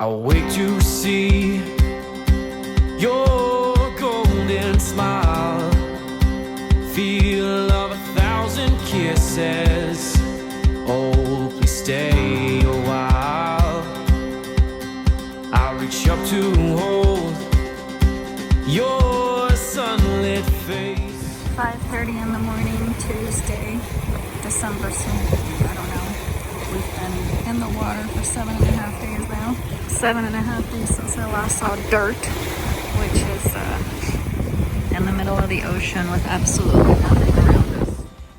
I'll wait to see your golden smile, feel of 1,000 kisses. Oh, please stay a while. I'll reach up to hold your sunlit face. 5:30 in the morning, Tuesday, December 7th. I don't know. We've been in the water for 7.5 days now. 7.5 days since I last saw dirt, which is in the middle of the ocean with absolutely nothing around us.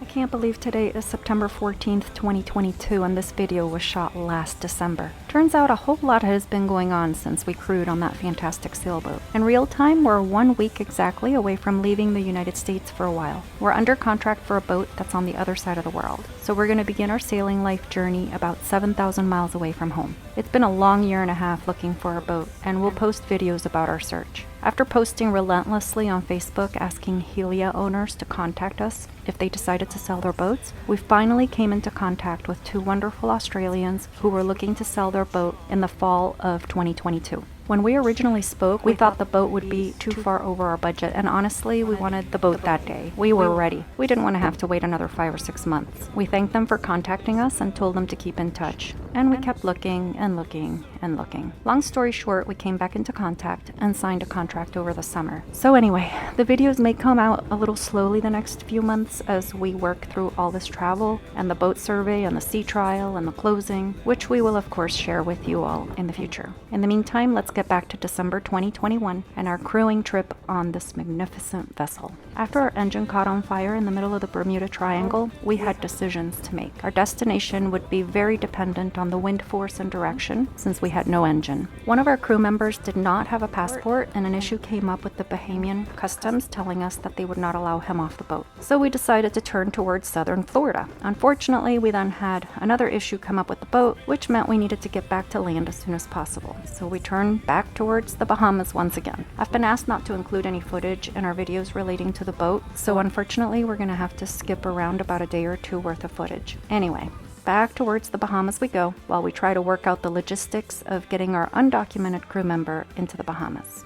I can't believe today is September 14th, 2022, and this video was shot last December. Turns out a whole lot has been going on since we crewed on that fantastic sailboat. In real time, we're 1 week exactly away from leaving the United States for a while. We're under contract for a boat that's on the other side of the world. So we're going to begin our sailing life journey about 7,000 miles away from home. It's been a long year and a half looking for a boat, and we'll post videos about our search. After posting relentlessly on Facebook asking Helia owners to contact us if they decided to sell their boats, we finally came into contact with 2 wonderful Australians who were looking to sell their boat in the fall of 2022. When we originally spoke, we thought the boat would be too far over our budget, and honestly, we wanted the boat that day. We were ready. We didn't want to have to wait another 5 or 6 months. We thanked them for contacting us and told them to keep in touch. And we kept looking and looking and looking. Long story short, we came back into contact and signed a contract over the summer. So anyway, the videos may come out a little slowly the next few months as we work through all this travel and the boat survey and the sea trial and the closing, which we will of course share with you all in the future. In the meantime, let's get back to December 2021 and our crewing trip on this magnificent vessel. After our engine caught on fire in the middle of the Bermuda Triangle, we had decisions to make. Our destination would be very dependent on the wind force and direction since we had no engine. One of our crew members did not have a passport, and an issue came up with the Bahamian customs telling us that they would not allow him off the boat. So we decided to turn towards southern Florida. Unfortunately, we then had another issue come up with the boat, which meant we needed to get back to land as soon as possible. So we turned back towards the Bahamas once again. I've been asked not to include any footage in our videos relating to the boat, so unfortunately we're gonna have to skip around about a day or 2 worth of footage. Anyway, back towards the Bahamas we go while we try to work out the logistics of getting our undocumented crew member into the Bahamas.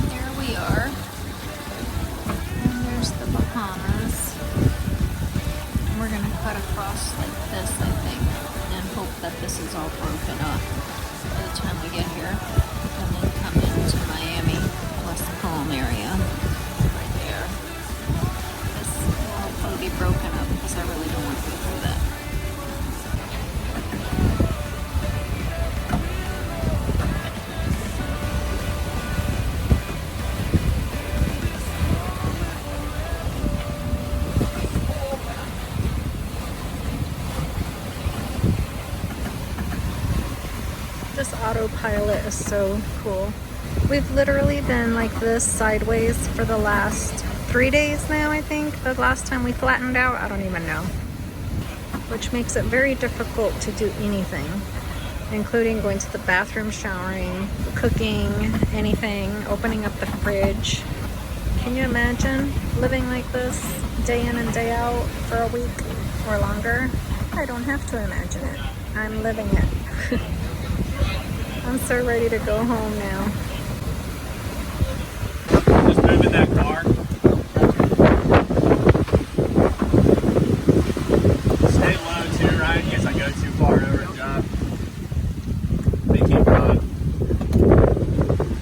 There we are. And there's the Bahamas. And we're gonna cut across like this, I think, and hope that this is all broken up by the time we get here. And then come into Miami, West Palm area. Right there. This will probably be broken up because I really don't want to go through that. This autopilot is so cool. We've literally been like this sideways for the last 3 days now, I think. The last time we flattened out, I don't even know. Which makes it very difficult to do anything, including going to the bathroom, showering, cooking, anything, opening up the fridge. Can you imagine living like this day in and day out for a week or longer? I don't have to imagine it. I'm living it. I'm so ready to go home now. Just moving that car. Stay low too, right? In case I go too far over the job. They keep going.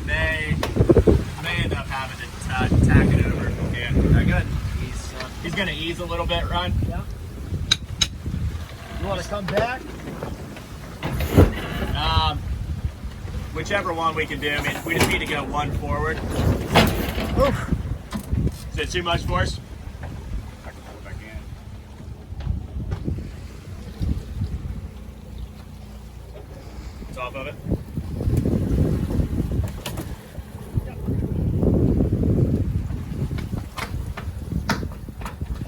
I may end up having to tack it over. Yeah, that good. He's gonna ease a little bit, Ron. Yeah. You want to come back? Whichever one we can do. I mean, we just need to go one forward. Oof. Is it too much for us? I can pull it back in. It's off of it. Yep.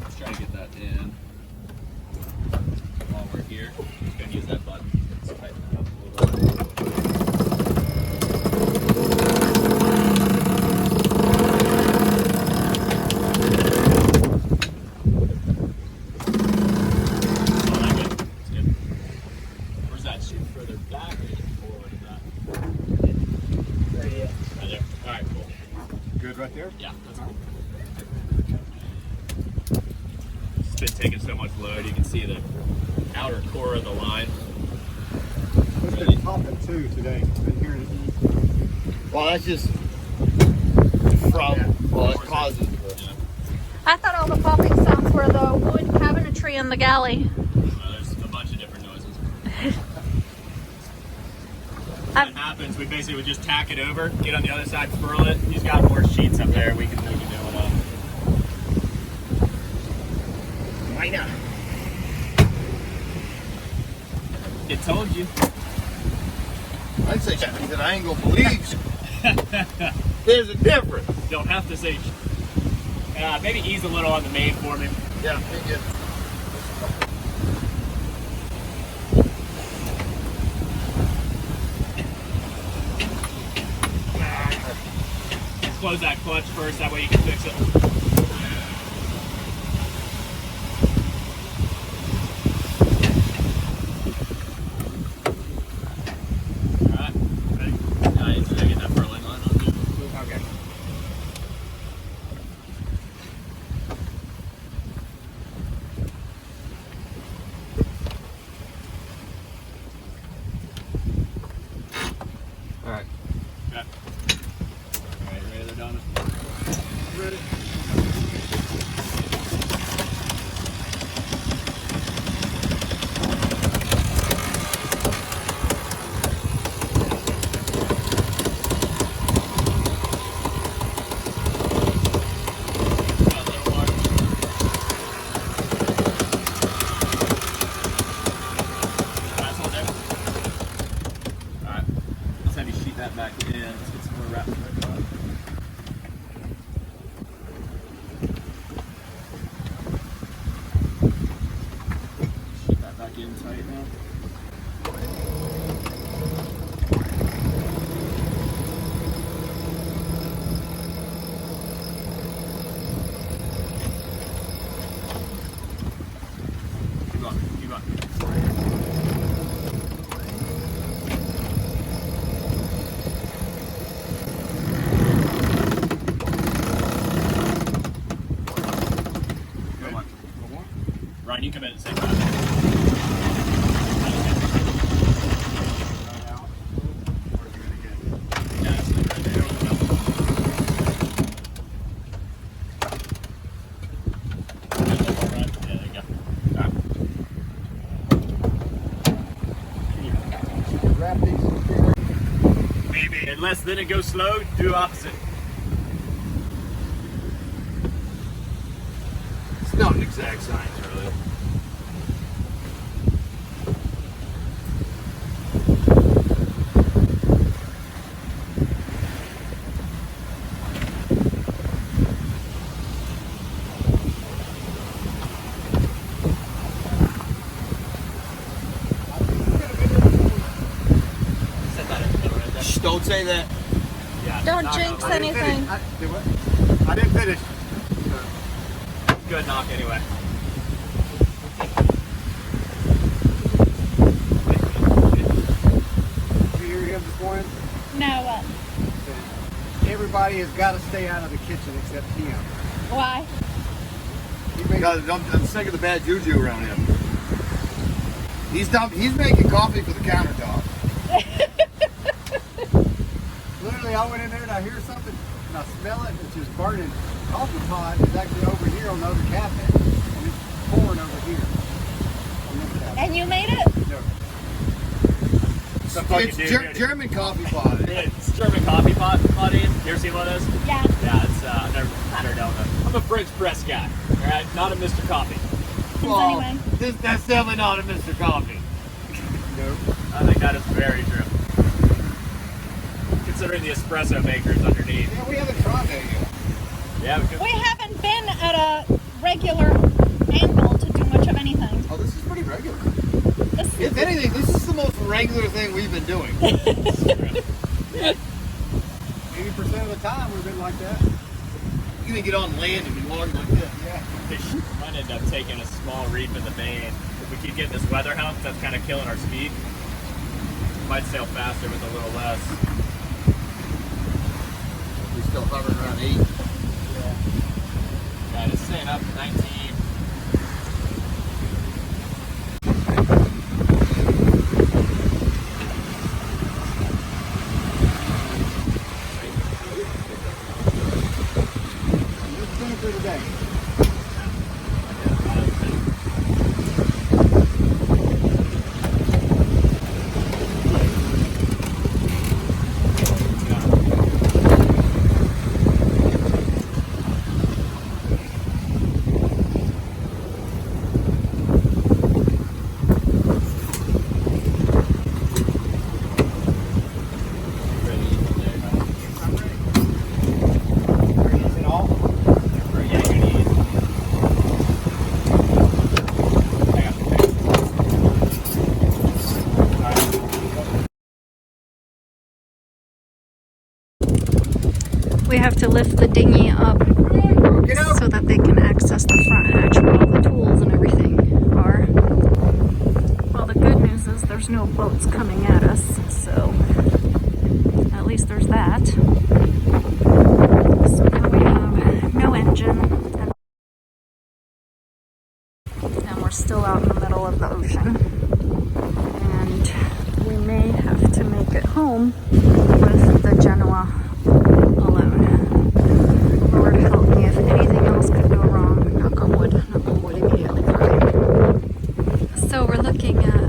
Let's try to get that in while we're here. Just gonna use that button. Let's tighten that up a little bit. good right there? Yeah, that's cool. It's been taking so much load. You can see the outer core of the line. It's been popping too today. Been hearing it. Well, that's just well, it causes. I thought all the popping sounds were the wood cabinetry in the galley. There's a bunch of different noises. When that happens, we basically would just tack it over, get on the other side, furl it. He's got more sheets up there. We can do it up. Why not? It told you. I'd say something that I ain't gonna believe. There's a difference. Don't have to say. Maybe ease a little on the main for me. Yeah, me get. Close that clutch first, that way you can fix it. Alright, ready? Nice, did I get that furling line on too? Okay. Alright. Okay. Alright, ready to done? Ready? Got a little more. Alright, hold there. Alright, let's have you sheet that back in. Let's get some more wrapped right on. Sheet that back in tight now. Keep going, keep going. Good one. Ryan, you come in at the same time. Yeah, that's it right there. Good little more, Ryan. Yeah, there you go. All right. Wrap these. Maybe. Unless then it goes slow, do opposite. It's not an exact science, really. Set that in the middle right there. Shh, don't say that. Yeah. Don't knock jinx off. anything. Do what? I didn't finish. Good knock anyway. You hear him this morning? No, what? Everybody has got to stay out of the kitchen except him. Why? He makes, God, I'm sick of the bad juju around him. He's making coffee for the countertop. literally, I went in there and I hear something and I smell it. It's just burning. Coffee pot is actually over here on the other cabinet, and it's pouring over here. On this cabinet. And you made it? No. Some fucking It's dude. German coffee pot. It's German coffee pot, buddy. You ever seen one of those? Yeah. Yeah, it's I've never done it. I'm a French press guy, all right? Not a Mr. Coffee. Anyway. That's definitely not a Mr. Coffee. Nope. I think that is very true. Considering the espresso makers underneath. Yeah, we haven't tried that yet. Yeah, we could. We haven't been at a regular angle to do much of anything. Oh, this is pretty regular. This If anything, this is the most regular thing we've been doing. 80% of the time we've been like that. You can get on land and be walking like this. Yeah. Fish might end up taking a small reef in the main. If we keep getting this weather hump, that's kind of killing our speed. Might sail faster with a little less. We're still hovering around around 8. Yeah, it's staying up to 19. Let's finish for today. We have to lift the dinghy up so that they can access the front hatch where all the tools and everything are. Well, the good news is there's no boats coming at us, so at least there's that. So now we have no engine, and we're still out in the middle of the ocean. And we may have to make it home with the Genoa alone. Lord help me if anything else could go wrong. Knock on wood immediately. So we're looking at,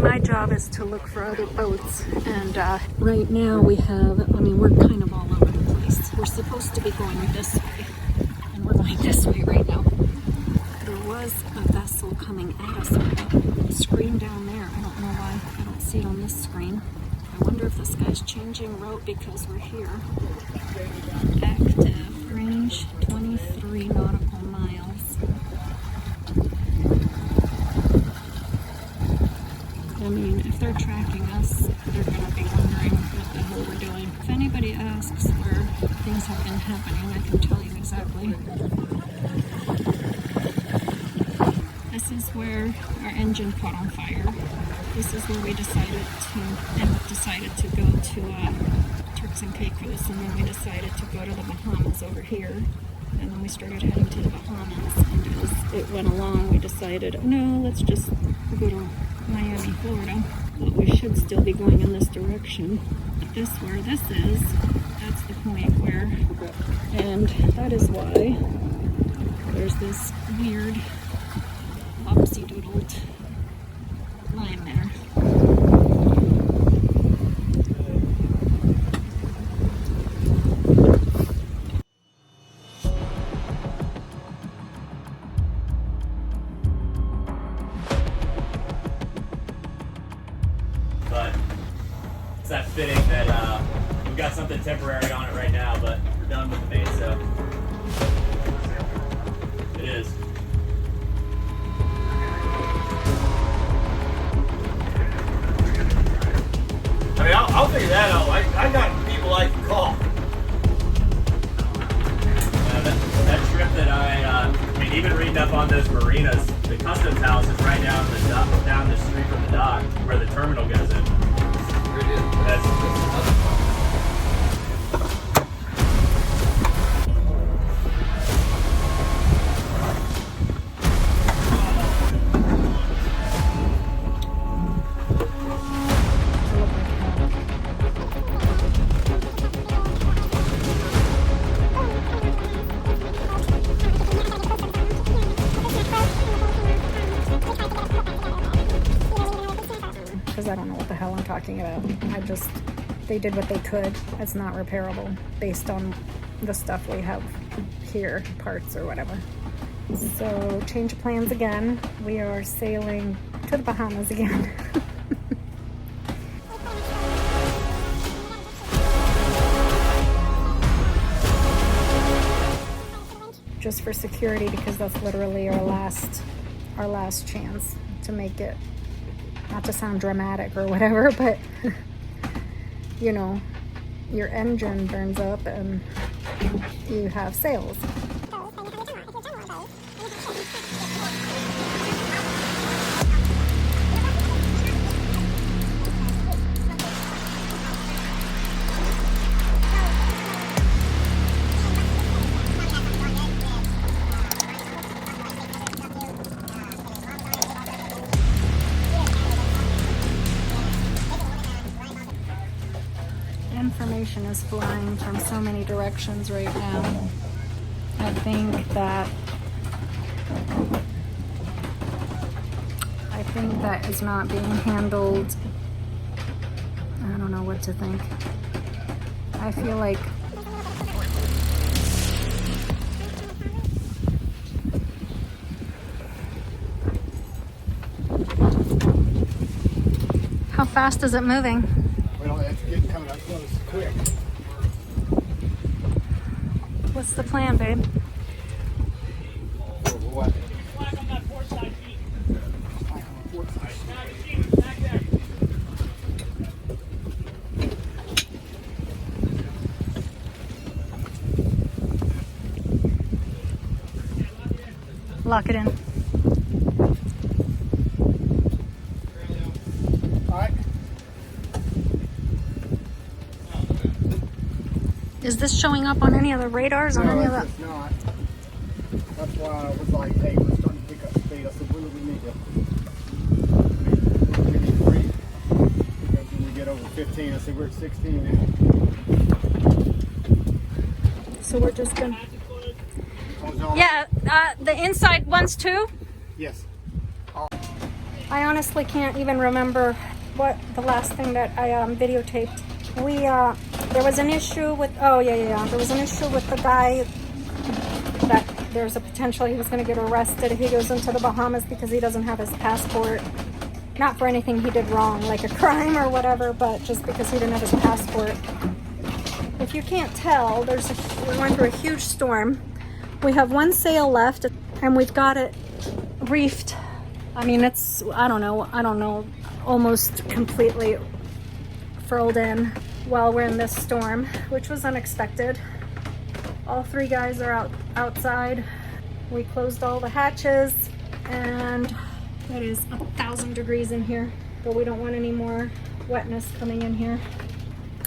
my job is to look for other boats, and right now we have, we're kind of all over the place. We're supposed to be going this way, and we're going this way right now. There was a vessel coming at us with a screen down there. I don't know why I don't see it on this screen. I wonder if this guy's changing route because we're here. Active, range 23 nautical miles. I mean, if they're tracking us, they're going to be wondering what the hell we're doing. If anybody asks where things have been happening, I can tell you exactly. This is where our engine caught on fire. This is where we decided to go to Turks and Caicos, and then we decided to go to the Bahamas over here. And then we started heading to the Bahamas, and as it went along, we decided, no, let's just go to Miami, Florida. But we should still be going in this direction. This, where this is, that's the point where, and that is why there's this weird lopsy-doodled line there. But it's that fitting that we've got something temporary on it right now, but we're done with the mainsail. It is. I mean, I'll figure that out. I got people I can call. That trip that I mean, even reading up on those marinas, the customs house is right down the street from the dock where the terminal goes in. That's because I don't know what the hell I'm talking about. They did what they could. It's not repairable based on the stuff we have here, parts or whatever. So change of plans again. We are sailing to the Bahamas again. Just for security, because that's literally our last chance to make it. Not to sound dramatic or whatever, but you know, your engine burns up and you have sails. information is flying from so many directions right now. I think that is not being handled. I don't know what to think. I feel like how fast is it moving? Well, it's getting coming up close quick. What's the plan, babe? For what? Lock it in. Alright. Is this showing up on any of the radars on any of the? It's not. That's why I was like, hey, we're starting to pick up speed. I said, what do we need to? We need 3. Because when we get over 15, I said, we're at 16 now. So we're just gonna. Oh, Yeah, the inside ones too. Yes. I honestly can't even remember what the last thing that I videotaped. There was an issue with, there was an issue with the guy that there's a potential he was going to get arrested if he goes into the Bahamas because he doesn't have his passport. Not for anything he did wrong, like a crime or whatever, but just because he didn't have his passport. If you can't tell, we went through a huge storm. We have one sail left and we've got it reefed. I mean, it's, I don't know, almost completely furled in while we're in this storm, which was unexpected. All 3 guys are outside. We closed all the hatches and it is 1,000 degrees in here, but we don't want any more wetness coming in here.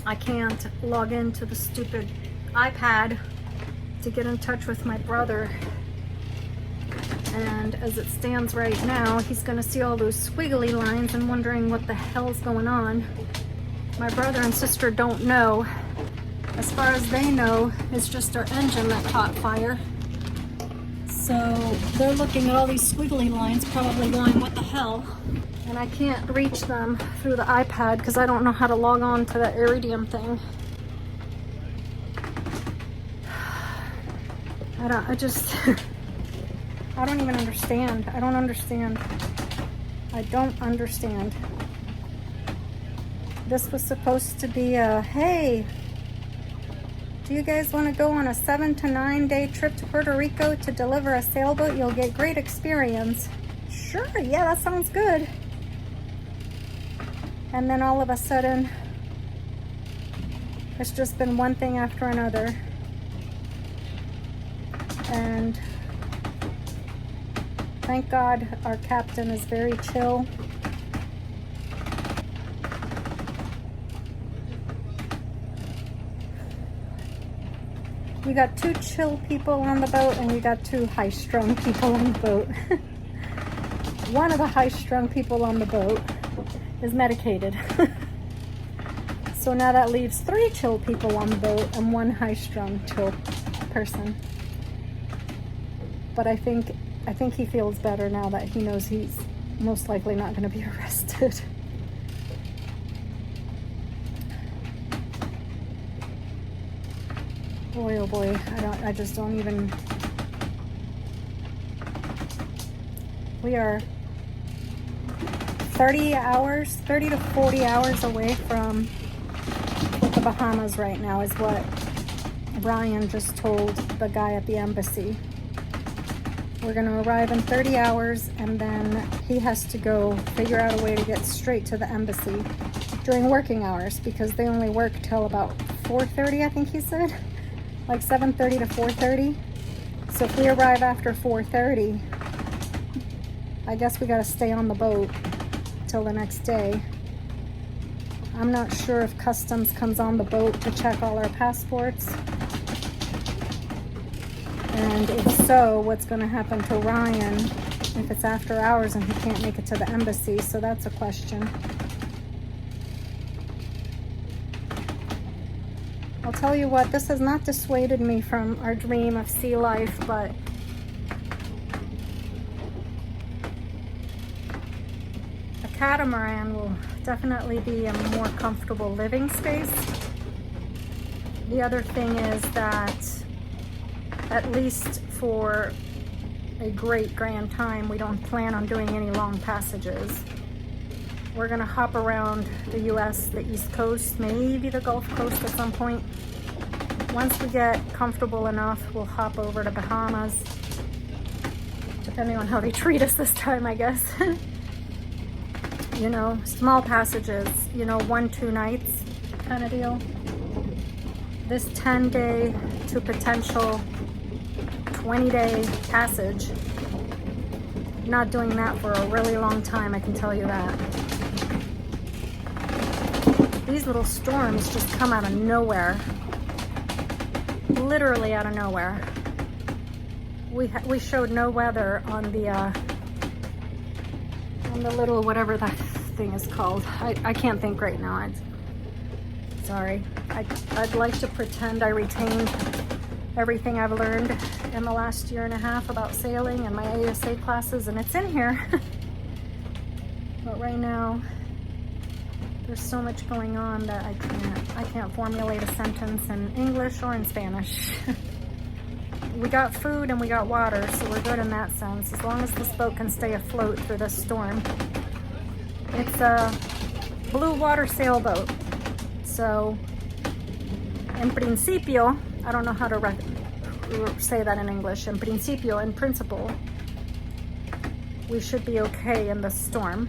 I can't log into the stupid iPad to get in touch with my brother, and as it stands right now, he's gonna see all those squiggly lines and wondering what the hell's going on. My brother and sister don't know. As far as they know, it's just our engine that caught fire. So they're looking at all these squiggly lines, probably going, what the hell? And I can't reach them through the iPad because I don't know how to log on to that Iridium thing. I don't even understand. I don't understand. This was supposed to be a, hey, do you guys want to go on a 7 to 9 day trip to Puerto Rico to deliver a sailboat? You'll get great experience. Sure, yeah, that sounds good. And then all of a sudden, it's just been one thing after another. And thank God our captain is very chill. We got 2 chill people on the boat and we got 2 high-strung people on the boat. One of the high-strung people on the boat is medicated. So now that leaves 3 chill people on the boat and 1 high-strung chill person. But I think he feels better now that he knows he's most likely not going to be arrested. Boy, oh boy, I just don't even. We are 30 to 40 hours away from the Bahamas right now, is what Brian just told the guy at the embassy. We're going to arrive in 30 hours and then he has to go figure out a way to get straight to the embassy during working hours because they only work till about 4:30, I think he said. Like 7:30 to 4:30. So if we arrive after 4:30, I guess we got to stay on the boat till the next day. I'm not sure if customs comes on the boat to check all our passports. And if so, what's going to happen to Ryan if it's after hours and he can't make it to the embassy? So that's a question. I'll tell you what, this has not dissuaded me from our dream of sea life, but a catamaran will definitely be a more comfortable living space. The other thing is that, at least for a great grand time, we don't plan on doing any long passages. We're gonna hop around the US, the East Coast, maybe the Gulf Coast at some point. Once we get comfortable enough, we'll hop over to Bahamas, depending on how they treat us this time, I guess. You know, small passages, you know, 1-2 nights kind of deal. This 10-day to potential 20-day passage, not doing that for a really long time, I can tell you that. These little storms just come out of nowhere. Literally out of nowhere. We showed no weather on the little, whatever that thing is called. I can't think right now. Sorry. I'd like to pretend I retained everything I've learned in the last year and a half about sailing and my ASA classes, and it's in here. But right now, there's so much going on that I can't formulate a sentence in English or in Spanish. We got food and we got water, so we're good in that sense, as long as this boat can stay afloat through this storm. It's a blue water sailboat, so en principio, I don't know how to say that in English, en principio, in principle, we should be okay in the storm.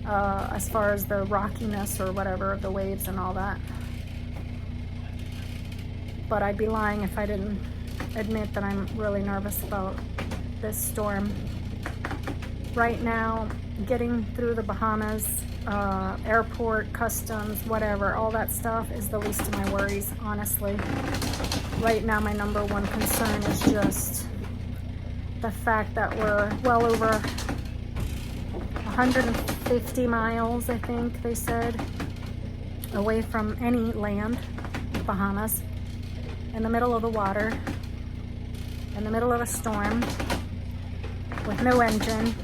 As far as the rockiness or whatever of the waves and all that. But I'd be lying if I didn't admit that I'm really nervous about this storm. Right now, getting through the Bahamas, airport, customs, whatever, all that stuff is the least of my worries, honestly. Right now, my number one concern is just the fact that we're well over 150 miles, I think they said, away from any land, Bahamas, in the middle of the water, in the middle of a storm, with no engine.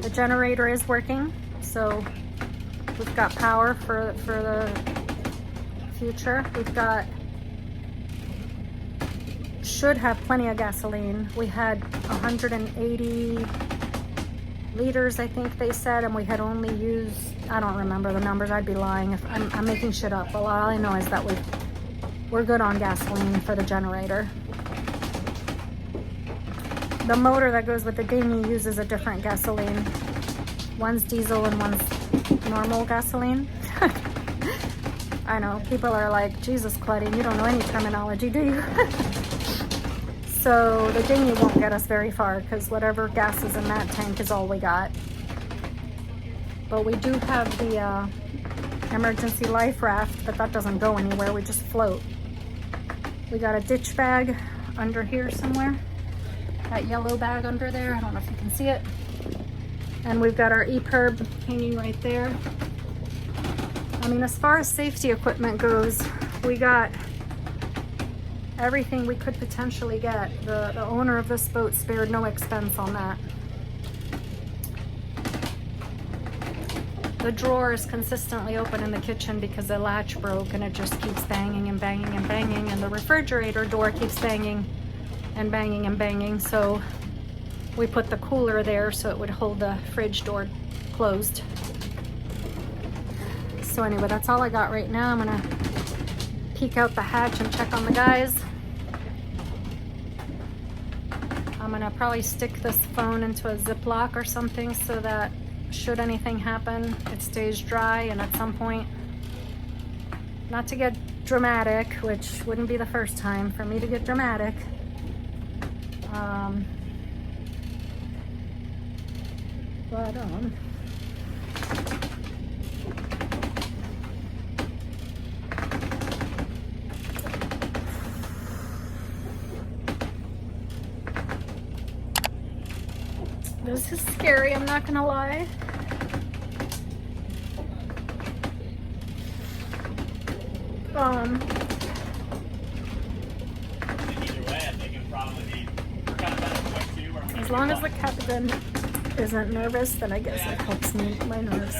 The generator is working, so we've got power for the future. We've got, should have plenty of gasoline. We had 180 liters, I think they said, and we had only used, I don't remember the numbers, I'd be lying if I'm making shit up, but all I know is that we're good on gasoline for the generator. The motor that goes with the dinghy uses a different gasoline. One's diesel and one's normal gasoline. I know, people are like, Jesus, Claudine, you don't know any terminology, do you? So the dinghy won't get us very far because whatever gas is in that tank is all we got. But we do have the emergency life raft, but that doesn't go anywhere, we just float. We got a ditch bag under here somewhere. That yellow bag under there, I don't know if you can see it. And we've got our EPIRB hanging right there. I mean, as far as safety equipment goes, we got everything we could potentially get. The owner of this boat spared no expense on that. The drawer is consistently open in the kitchen because the latch broke and it just keeps banging and banging and banging, and the refrigerator door keeps banging and banging and banging, so we put the cooler there so it would hold the fridge door closed. So anyway, that's all I got right now. I'm gonna peek out the hatch and check on the guys. I'm gonna probably stick this phone into a Ziploc or something so that should anything happen, it stays dry, and at some point, not to get dramatic, which wouldn't be the first time for me to get dramatic, but this is scary, I'm not gonna lie. Either way, I think it would probably be kind of at a point too where we As long as the captain isn't nervous, then I guess it helps me my nerves.